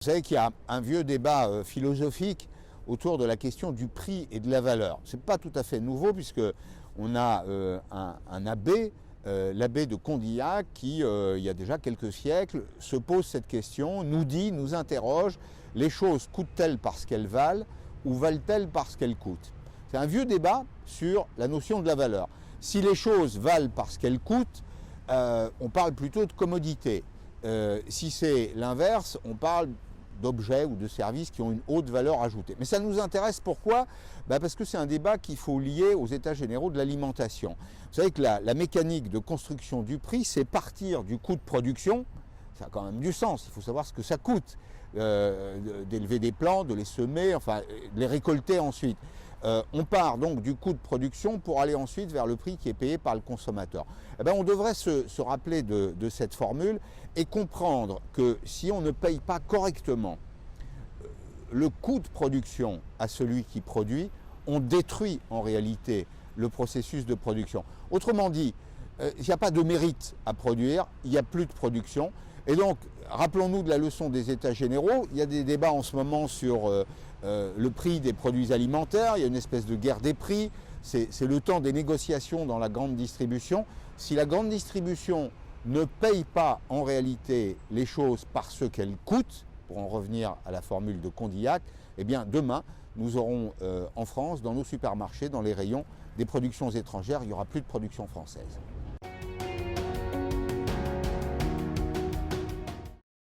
Vous savez qu'il y a un vieux débat philosophique autour de la question du prix et de la valeur. Ce n'est pas tout à fait nouveau puisque on a un abbé, l'abbé de Condillac, qui, il y a déjà quelques siècles, se pose cette question, nous dit, nous interroge, les choses coûtent-elles parce qu'elles valent ou valent-elles parce qu'elles coûtent? C'est un vieux débat sur la notion de la valeur. Si les choses valent parce qu'elles coûtent, on parle plutôt de commodité. Si c'est l'inverse, on parle d'objets ou de services qui ont une haute valeur ajoutée. Mais ça nous intéresse pourquoi? Parce que c'est un débat qu'il faut lier aux états généraux de l'alimentation. Vous savez que la mécanique de construction du prix, c'est partir du coût de production. Ça a quand même du sens, il faut savoir ce que ça coûte d'élever des plants, de les semer, enfin de les récolter ensuite. On part donc du coût de production pour aller ensuite vers le prix qui est payé par le consommateur. On devrait se rappeler de cette formule et comprendre que si on ne paye pas correctement le coût de production à celui qui produit, on détruit en réalité le processus de production. Autrement dit, il n'y a pas de mérite à produire, il n'y a plus de production. Et donc, rappelons-nous de la leçon des États généraux, il y a des débats en ce moment sur le prix des produits alimentaires, il y a une espèce de guerre des prix, c'est le temps des négociations dans la grande distribution. Si la grande distribution ne paye pas en réalité les choses par ce qu'elles coûtent, pour en revenir à la formule de Condillac, eh bien demain, nous aurons en France, dans nos supermarchés, dans les rayons, des productions étrangères, il n'y aura plus de production française.